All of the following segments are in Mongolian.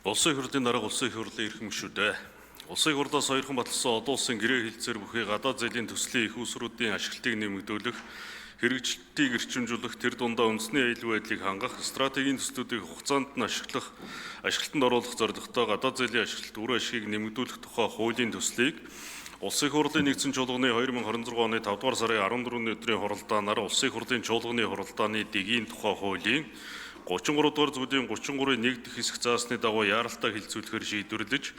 Улсын их хурлын дарга улсын их хурлын эрхэм гишүүдээ. Улсын их хурлаас хоёрхан батлсан олон улсын гэрээ хэлцээр бүхий гадаад зээлийн төслийн их усруудын ашиглалтыг нэмэгдүүлэх, хэрэгжилтийг эрчимжүүлэх, тэр дундаа үндэсний аюул байдлыг хангах, стратегийн төслүүдийг хугацаанд нь ашиглалтанд оруулах зорилготой гадаад зээлийн ашиглалт үр ашгийг нэмэгдүүлэх тухай хуулийн төслийг Улсын их хурлын нэгдсэн чуулганы 2026 оны 5 дугаар сарын 14-ний өдрийн хуралдаанаар Улсын их хурлын чуулганы хуралдааны дэгийн тухай хуулийн 33 дугаар зүйлийн 33-ийн 1 дэх хэсэг заасны дагуу яаралтай хэлцүүлэхээр шийдвэрлэж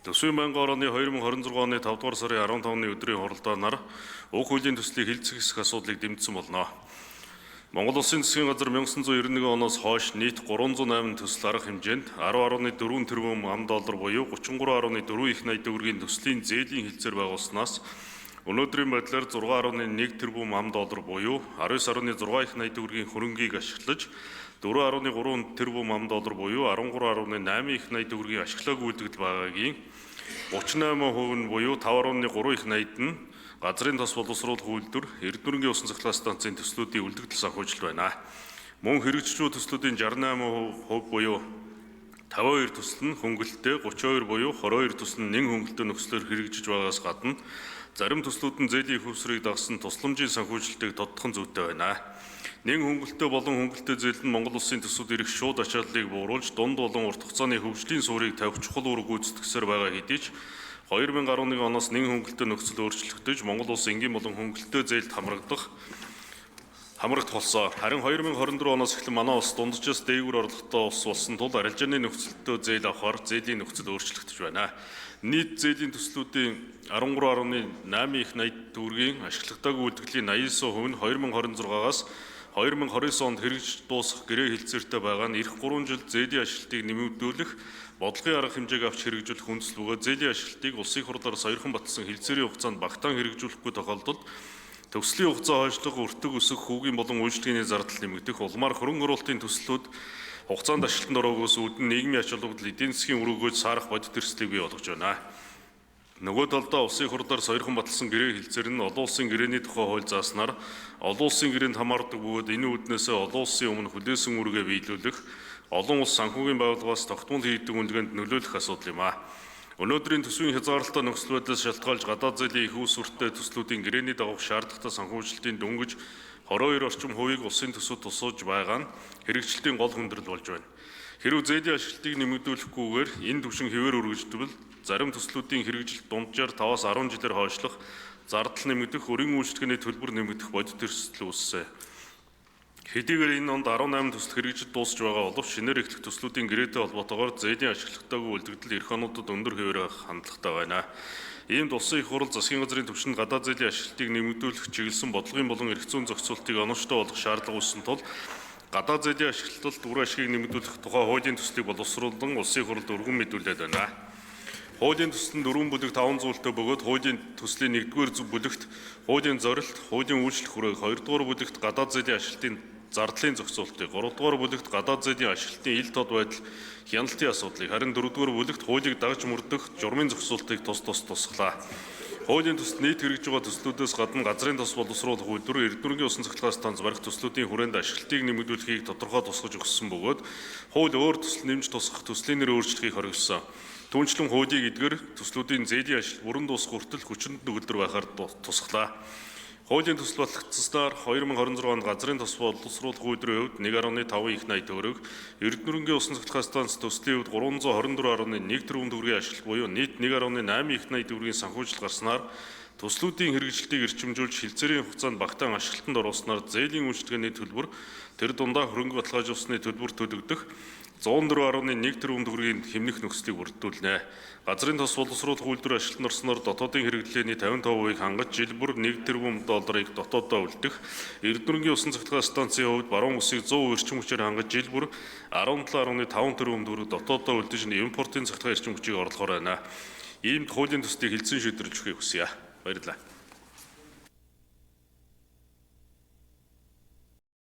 Төсвийн байнгын орооны 2026 оны 5 дугаар сарын 15-ны өдрийн хуралдаанаар уг хуулийн төслийг хэлцэх хэсэг асуудлыг дэмжсэн болно. Монгол Улсын засгийн газар 1991 оноос хойш нийт 308 төсөл арга хэмжээнд 10.4 тэрбум ам.доллар буюу 33.4 их найт төгрөгийн төслийн зээлийн хэлцээр байгуулснаас өнөөдрийн байдлаар 6.1 тэрбум ам.доллар буюу 19.6 их найт төгрөгийн хөрөнгийг ашиглаж 4.3 тэрбум ам.доллар буюу 13.8 их найт төгрөгийн ашиглаагүй үйлдэгдэл байгаагийн 38% нь буюу 5.3 их найт нь газрын тос боловсруулах үйлдвэр, Эрдэнэрийн усан цахилгаан станцын төслүүдийн үлдэгдэл санхүүжилт байна. Мөн хэрэгжүүлж төслүүдийн 68% буюу 52 төсөл нь хөнгөлөлттэй, 32 буюу 22 төсөл нь нэн хөнгөлөлтөй нөхцлөөр хэрэгжиж байгаас гадна зарим төслүүд нь зээлийн их усрыг дагсан тусламжийн санхүүжилтийг тодтох зүйтэй байна. Нэн хөнгөлөлтөй болон хөнгөлөлтөй зээл нь Монгол Улсын төсвүүд ирэх шууд ачааллыг бууруулж дунд болон урт хугацааны хөгжлийн суурийг тавьж чухал үүрэг гүйцэтгэсээр байгаа хэдий ч 2011 оноос нэн хөнгөлөлтөй нөхцөл өөрчлөгдөж Монгол Улс энгийн болон хөнгөлөлтөй зээлд хамрагдах болсон. Харин 2024 оноос эхлэн манай улс дунджаас дээгүүр орлоготой улс болсон тул арилжааны нөхцөлтөй зээл авахаар зээлийн нөхцөл өөрчлөгдөж байна. Нийт зээлийн төслүүдийн 13.8 их найт төгрөгийн ашиглагдаагүй үйлдвэрлэлийн 89% нь 2026-аас 2029 онд хэрэгжиж дуусах гэрээ хэлцээртэй байгаа нь эх 3 жил зээлийн ашиглалтыг нэмэгдүүлэх бодлогын арга хэмжээг авч хэрэгжүүлэх хүндэслэл бөгөөд зээлийн ашиглалтыг улсын их хурлаар сойрхон батлсан хэлцээрийн хугацаанд багтаан хэрэгжүүлэхгүй тохиолдолд төгслийн хугацаа хойшлох, өртөг өсөх, хүүгийн болон үйлчлэгээний зардал нэмэгдэх, улмаар хөрөнгө оруулалтын төслүүд хугацаанд ашиглалтанд ороогоос үүдэн нийгмийн ач холбогдол эдийн засгийн үр өгөөж саарах бодит эрсдлийг бий болгож байна. Нөгөө талдаа улсын их хурлаар сойрхон батлсан гэрээ хэлцээр нь олон улсын гэрээний тухай хууль зааснаар олон улсын гэрээнд хамаардаг бөгөөд энэ үүднээсээ олон улсын өмнө хүлээсэн үүргээ биелүүлэх, олон улс санхүүгийн байгууллагаас тогтмол хийдэг үнэлгээнд нөлөөлөх асуудал юм а. Өнөөдрийн төсвийн хязгаарлалтай нөхцөл байдлаас шалтгаалж гадаад зээлийн их усүртэй төслүүдийн гэрээний дагуух шаардлагатай санхүүжилтийн дөнгөж 22 орчим хувийг улсын төсвөд тусууж байгаа нь хэрэгжилтийн гол хүндрэл болж байна. Хэрв зээлийн ашиглалтыг нэмэгдүүлэхгүйгээр энэ түвшин хэвээр өргөждвөл зарим төслүүдийн хэрэгжилт дунджаар 5-аас 10 жилээр хойшлох, зардал нэмэгдэх, өрийн үйлчлэгээний төлбөр нэмэгдэх бодит эрсдэл үүссэн. Хэдийгээр энэ онд 18 төсөл хэрэгжиж дуусч байгаа боловч шинээр эхлэх төслүүдийн гэрээтэй холбоотойгоор зээлийн ашиглалтаагүй үйлдвэрлэл эх онуудад өндөр хэвээр хандлагатай байна. Иймд улсын их хурл засгийн газрын түвшинд гадаад зээлийн ашиглалтыг нэмэгдүүлэх чиглэсэн бодлогын болон эрх зүйн зохицуултыг оновчтой болгох шаардлага үүссэн тул гадаад зээлийн ашиглалтад үр ашгийг нэмэгдүүлэх тухай хуулийн төслийг боловсруулан улсын их хурлд өргөн мэдүүлээд байна. Хуулийн төсөл нь 4 бүлэг 5 зүйлтэй бөгөөд хуулийн төслийн 1-р бүлэгт хуулийн зорилт, хуулийн үйлчлэх хүрээг, 2-р бүлэгт гадаад зээлийн ашиглалтын зардлын зохицуултыг, 3-р бүлэгт гадаад зээлийн ашиглалтын ил тод байдал, хяналтын асуудлыг, харин 4-р бүлэгт хуулийг дагж мөрдөх журмын зохицуултыг тусглаа. Хуулийн төсөл нийт хэрэгжиж байгаа төслүүдээс гадна газрын тос боловсруулах үйлдвэр, Эрдэнэрийн усан цахилгаан станц барих төслүүдийн хүрээнд ашиглалтыг нэмэгдүүлэхийг тодорхой тусгаж өгсөн бөгөөд хууль өөр төсөл нэмж тусгах төслийн нэр өөрчлөхийг хориглосон. Түүнчлэн хуулийг эдгээр төслүүдийн зээлийн ашиглал бүрэн дуусах хүртэл хүчинд төгөлдөр байхаар тусглаа. Хуулийн төсөл батлагдсанаар 2026 онд газрын тос боловсруулах үйлдвэрийн хувьд 1.5 их найт төгрөг, Эрдэнэрийн усан цахилгаан станц төслийн хувьд 324.1 тэрбум төгрөгийн ашиглал буюу нийт 1.8 их найт төгрөгийн санхүүжилт гарснаар төслүүдийн хэрэгжилтийг эрчимжүүлж хэлцээрийн хугацаанд багтаан ашиглалтанд оруулснаар зээлийн үйлчлэгээний төлбөр, тэр дундаа хөрөнгө баталгаажуулсны төлбөр төлөгдөх 104.1 тэрбум төгрөгийн хэмнэх нөхцөлийг бүрдүүлнэ. Газрын тос боловсруулах үйлдвэр ашиглалтанд орсноор дотоодын хэрэглээний 55%-ийг хангаж жил бүр 1 тэрбум долларыг дотооддоо үлдэх, Эрдэнэрийн усан цахилгаан станцын хувьд баруун үсийг 100% эрчим хүчээр хангаж жил бүр 17.5 тэрбум төгрөг дотооддоо үлдэж импортын цахилгаан эрчим хүчийг орлохоор байна. Иймд хуулийн төслийг хэлсэн шийдвэрлэж өгөхийг хүсье. Баярлалаа.